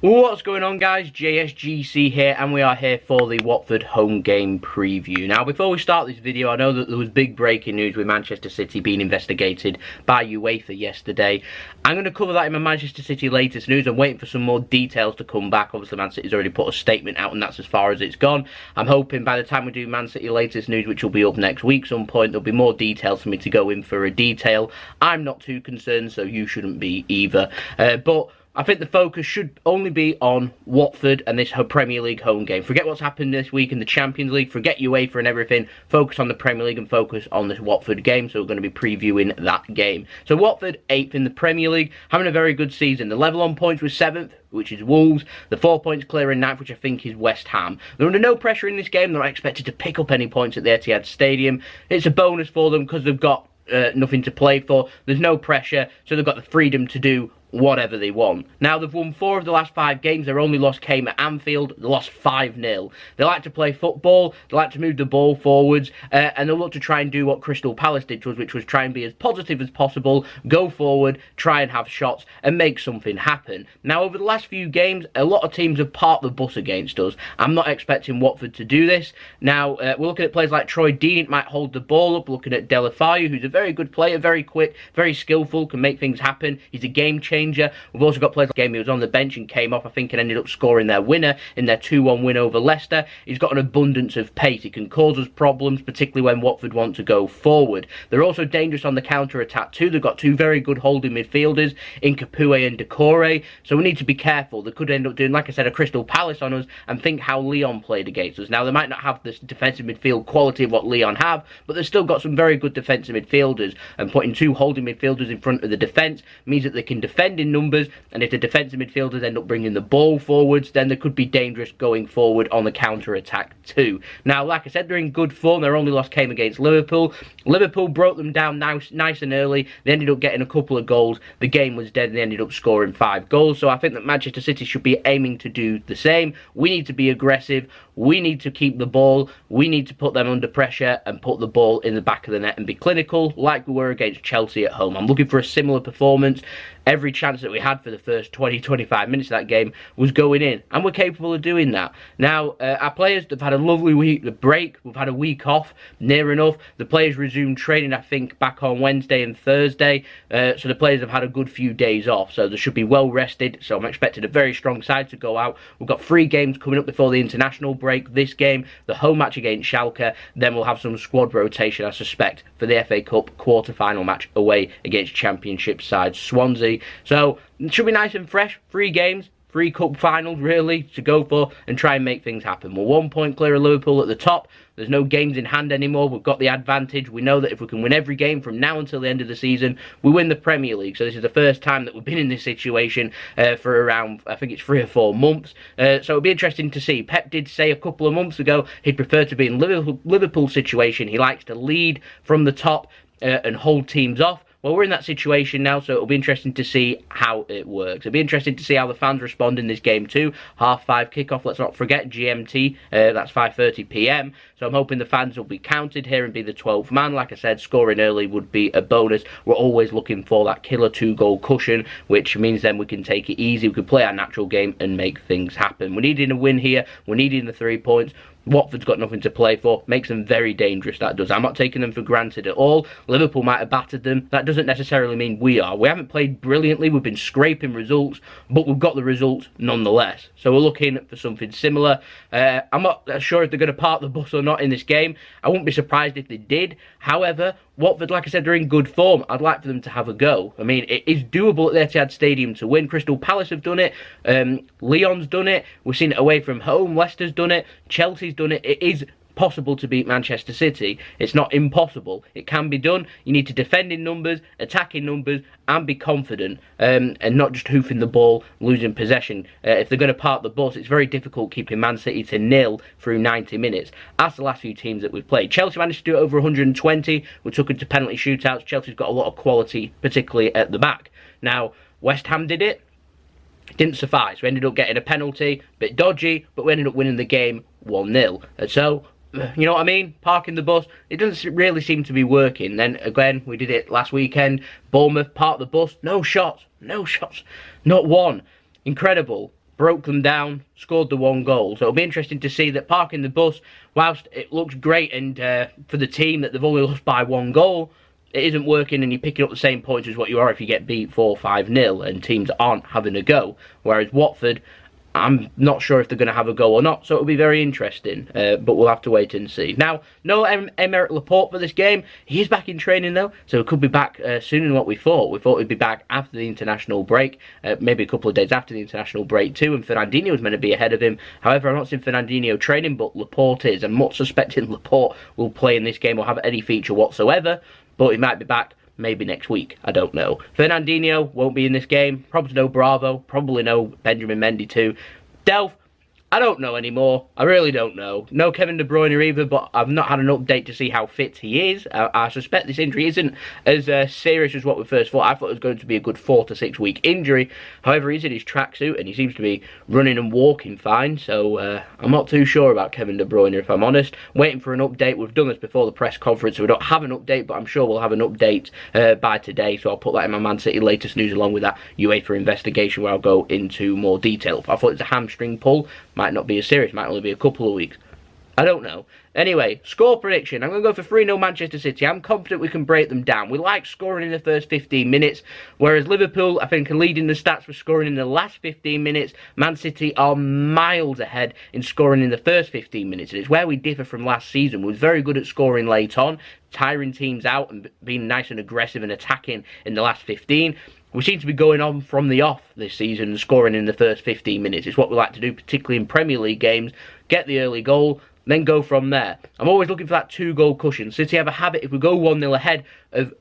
What's going on, guys? JSGC here, and we are here for the Watford home game preview. Now, before we start this video, I know that there was big breaking news with Manchester City being investigated by UEFA yesterday. I'm going to cover that in my Manchester City latest news. I'm waiting for some more details to come back. Obviously, Man City's already put a statement out, and that's as far as it's gone. I'm hoping by the time we do Man City latest news, which will be up next week some point, there'll be more details for me to go in for a detail. I'm not too concerned, so you shouldn't be either. But I think the focus should only be on Watford and this Premier League home game. Forget what's happened this week in the Champions League, forget UEFA and everything, focus on the Premier League and focus on this Watford game, so we're going to be previewing that game. So Watford, 8th in the Premier League, having a very good season. The level on points was 7th, which is Wolves. The 4 points clear in 9th, which I think is West Ham. They're under no pressure in this game, they're not expected to pick up any points at the Etihad Stadium. It's a bonus for them because they've got nothing to play for. There's no pressure, so they've got the freedom to do whatever they want. Now, they've won 4 of the last 5 games. Their only loss came at Anfield. They lost 5-0. They like to play football. They like to move the ball forwards. And they'll look to try and do what Crystal Palace did to us, which was try and be as positive as possible, go forward, try and have shots, and make something happen. Now, over the last few games, a lot of teams have parked the bus against us. I'm not expecting Watford to do this. Now, we're looking at players like Troy Deeney, might hold the ball up. We're looking at Duelofeu, who's a very good player, very quick, very skillful, can make things happen. He's a game changer. We've also got players like game. He was on the bench and came off, I think, and ended up scoring their winner in their 2-1 win over Leicester. He's got an abundance of pace. He can cause us problems, particularly when Watford want to go forward. They're also dangerous on the counter-attack too. They've got 2 very good holding midfielders in Capoue and Doucoure, so we need to be careful. They could end up doing, like I said, a Crystal Palace on us, and think how Lyon played against us. Now, they might not have this defensive midfield quality of what Lyon have, but they've still got some very good defensive midfielders, and putting 2 holding midfielders in front of the defence means that they can defend in numbers, and if the defensive midfielders end up bringing the ball forwards, then they could be dangerous going forward on the counter-attack too. Now, like I said, they're in good form. Their only loss came against Liverpool. Liverpool broke them down nice and early. They ended up getting a couple of goals. The game was dead, and they ended up scoring 5 goals. So I think that Manchester City should be aiming to do the same. We need to be aggressive. We need to keep the ball. We need to put them under pressure and put the ball in the back of the net and be clinical like we were against Chelsea at home. I'm looking for a similar performance. Every chance that we had for the first 20-25 minutes of that game was going in, and we're capable of doing that. Now, our players have had a lovely week, the break. We've had a week off, near enough. The players resumed training, I think, back on Wednesday and Thursday, so the players have had a good few days off, so they should be well rested, so I'm expecting a very strong side to go out. We've got 3 games coming up before the international break. This game, the home match against Schalke, then we'll have some squad rotation, I suspect, for the FA Cup quarter-final match away against Championship side Swansea. So it should be nice and fresh. 3 games, 3 cup finals really to go for and try and make things happen. We're 1 point clear of Liverpool at the top. There's no games in hand anymore. We've got the advantage. We know that if we can win every game from now until the end of the season, we win the Premier League. So this is the first time that we've been in this situation for around, I think it's 3 or 4 months. So it'll be interesting to see. Pep did say a couple of months ago he'd prefer to be in Liverpool situation. He likes to lead from the top and hold teams off. Well, we're in that situation now, so it'll be interesting to see how it works. It'll be interesting to see how the fans respond in this game too. 5:30 kickoff, let's not forget, GMT, that's 5:30 PM. So I'm hoping the fans will be counted here and be the 12th man. Like I said, scoring early would be a bonus. We're always looking for that killer 2-goal cushion, which means then we can take it easy. We can play our natural game and make things happen. We're needing a win here. We're needing the 3 points. Watford's got nothing to play for. Makes them very dangerous, that does. I'm not taking them for granted at all. Liverpool might have battered them. That doesn't necessarily mean we are. We haven't played brilliantly. We've been scraping results, but we've got the results nonetheless. So we're looking for something similar. I'm not sure if they're going to park the bus or not in this game. I wouldn't be surprised if they did. However, Watford, like I said, they're in good form. I'd like for them to have a go. I mean, it is doable at the Etihad Stadium to win. Crystal Palace have done it. Lyon's done it. We've seen it away from home. Leicester's done it. Chelsea's done it. It is possible to beat Manchester City. It's not impossible. It can be done. You need to defend in numbers, attack in numbers, and be confident, and not just hoofing the ball, losing possession. If they're going to park the bus, it's very difficult keeping Man City to 0 through 90 minutes. That's the last few teams that we've played. Chelsea managed to do it over 120. We took it to penalty shootouts. Chelsea's got a lot of quality, particularly at the back. Now, West Ham did it. Didn't suffice. We ended up getting a penalty, bit dodgy, but we ended up winning the game 1-0. And so, you know what I mean? Parking the bus, it doesn't really seem to be working. Then again, we did it last weekend. Bournemouth parked the bus, no shots, not one. Incredible. broke them down, scored the 1 goal. So it'll be interesting to see that parking the bus, whilst it looks great and for the team that they've only lost by 1 goal, it isn't working and you're picking up the same points as what you are if you get beat 4-5-0 and teams aren't having a go. Whereas Watford, I'm not sure if they're going to have a go or not, so it'll be very interesting, but we'll have to wait and see. Now, no Aymeric Laporte for this game. He is back in training, though, so he could be back sooner than what we thought. We thought he'd be back after the international break, maybe a couple of days after the international break, too, and Fernandinho was meant to be ahead of him. However, I'm not seeing Fernandinho training, but Laporte is. I'm not suspecting Laporte will play in this game or have any feature whatsoever, but he might be back maybe next week, I don't know. Fernandinho won't be in this game. Probably no Bravo. Probably no Benjamin Mendy too. Delph, I don't know anymore. I really don't know. No Kevin De Bruyne either, but I've not had an update to see how fit he is. I suspect this injury isn't as serious as what we first thought. I thought it was going to be a good 4 to 6 week injury. However, he's in his tracksuit and he seems to be running and walking fine. So I'm not too sure about Kevin De Bruyne, if I'm honest. Waiting for an update. We've done this before the press conference, so we don't have an update, but I'm sure we'll have an update by today. So I'll put that in my Man City latest news along with that UEFA investigation where I'll go into more detail. I thought it's a hamstring pull. Might not be as serious, might only be a couple of weeks. I don't know. Anyway, score prediction. I'm going to go for 3-0 Manchester City. I'm confident we can break them down. We like scoring in the first 15 minutes, whereas Liverpool, I think, are leading the stats for scoring in the last 15 minutes. Man City are miles ahead in scoring in the first 15 minutes, and it's where we differ from last season. We were very good at scoring late on, tiring teams out and being nice and aggressive and attacking in the last 15. We seem to be going on from the off this season and scoring in the first 15 minutes. It's what we like to do, particularly in Premier League games. Get the early goal, then go from there. I'm always looking for that 2-goal cushion. City have a habit, if we go 1-0 ahead, of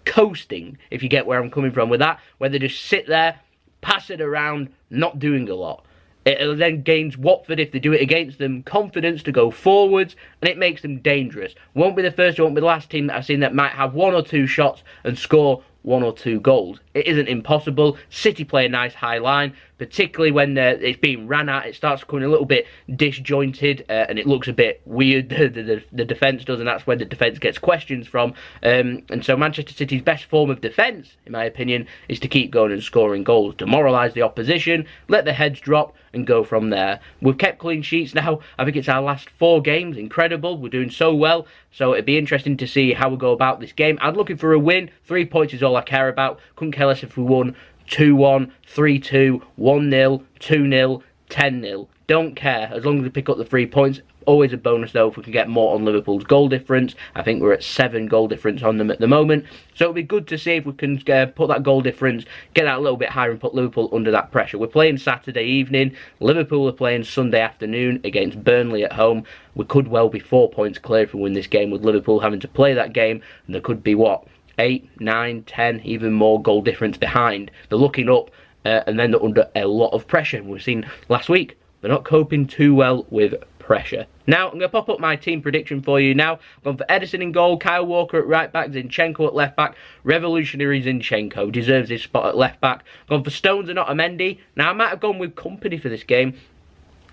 coasting, if you get where I'm coming from with that, where they just sit there, pass it around, not doing a lot. It then gains Watford, if they do it against them, confidence to go forwards, and it makes them dangerous. Won't be the first, won't be the last team that I've seen that might have 1 or 2 shots and score 1 or 2 goals. It isn't impossible. City play a nice high line, particularly when it's being ran at. It starts becoming a little bit disjointed and it looks a bit weird, the defence does, and that's where the defence gets questions from. And so Manchester City's best form of defence, in my opinion, is to keep going and scoring goals, demoralise the opposition, let the heads drop and go from there. We've kept clean sheets now. I think it's our last 4 games. Incredible. We're doing so well. So it'd be interesting to see how we go about this game. I'm looking for a win. 3 points is all I care about. Couldn't care less if we won 2-1, 3-2, 1-0, 2-0, 10-0. Don't care, as long as we pick up the 3 points. Always a bonus though if we can get more on Liverpool's goal difference. I think we're at 7 goal difference on them at the moment. So it'll be good to see if we can put that goal difference, get that a little bit higher and put Liverpool under that pressure. We're playing Saturday evening. Liverpool are playing Sunday afternoon against Burnley at home. We could well be 4 points clear if we win this game, with Liverpool having to play that game. And there could be, what, 8, 9, 10, even more goal difference behind. They're looking up and then they're under a lot of pressure. We've seen last week, they're not coping too well with pressure. Now, I'm going to pop up my team prediction for you now. I'm going for Ederson in goal, Kyle Walker at right back, Zinchenko at left back. Revolutionary Zinchenko deserves his spot at left back. I'm going for Stones and Otamendi. Now, I might have gone with company for this game,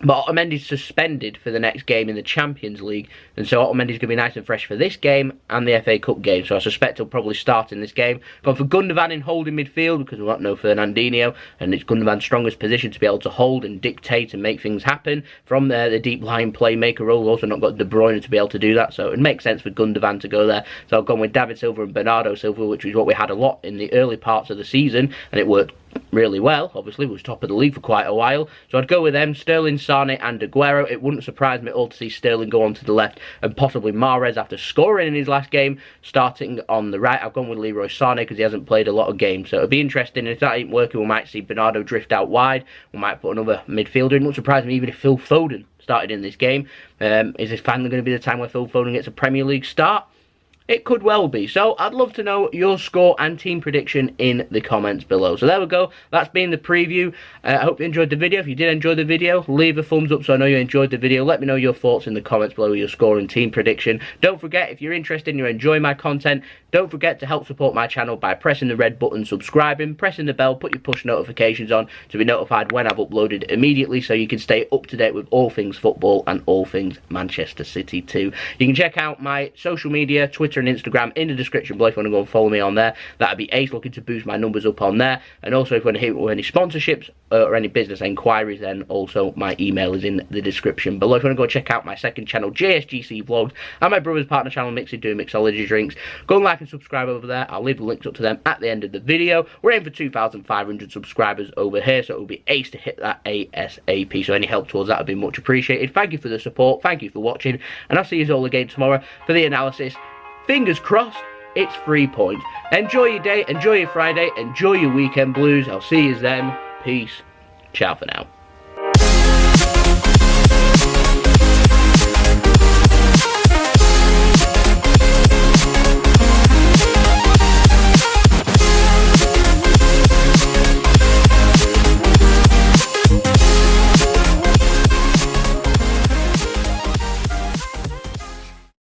but Otamendi's suspended for the next game in the Champions League, and so Otamendi's going to be nice and fresh for this game and the FA Cup game, so I suspect he'll probably start in this game. Gone for Gundogan in holding midfield because we've got no Fernandinho, and it's Gundogan's strongest position to be able to hold and dictate and make things happen. From there, the deep line playmaker role, also not got De Bruyne to be able to do that, so it makes sense for Gundogan to go there. So I've gone with David Silva and Bernardo Silva, which is what we had a lot in the early parts of the season, and it worked really well. Obviously, we was top of the league for quite a while, so I'd go with them, Sterling, Sane and Aguero. It wouldn't surprise me at all to see Sterling go on to the left and possibly Mahrez, after scoring in his last game, starting on the right. I've gone with Leroy Sane because he hasn't played a lot of games, so it'll be interesting. If that ain't working, we might see Bernardo drift out wide. We might put another midfielder. It wouldn't surprise me even if Phil Foden started in this game. Is this finally going to be the time where Phil Foden gets a Premier League start? It could well be. So I'd love to know your score and team prediction in the comments below. So there we go. That's been the preview. I hope you enjoyed the video. If you did enjoy the video, leave a thumbs up so I know you enjoyed the video. Let me know your thoughts in the comments below, your score and team prediction. Don't forget, if you're interested and you enjoy my content, don't forget to help support my channel by pressing the red button, subscribing, pressing the bell, put your push notifications on to be notified when I've uploaded immediately, so you can stay up to date with all things football and all things Manchester City too. You can check out my social media, Twitter, Twitter and Instagram in the description below if you want to go and follow me on there. That'd be ace, looking to boost my numbers up on there. And also if you want to hit with any sponsorships or any business enquiries, then also my email is in the description below. If you want to go check out my second channel, JSGC Vlogs, and my brother's partner channel, Mixing Doing Mixology Drinks, go and like and subscribe over there. I'll leave the links up to them at the end of the video. We're aiming for 2,500 subscribers over here, so it will be ace to hit that ASAP. So any help towards that would be much appreciated. Thank you for the support, thank you for watching, and I'll see you all again tomorrow for the analysis. Fingers crossed, it's 3 points. Enjoy your day, enjoy your Friday, enjoy your weekend blues. I'll see you then. Peace. Ciao for now.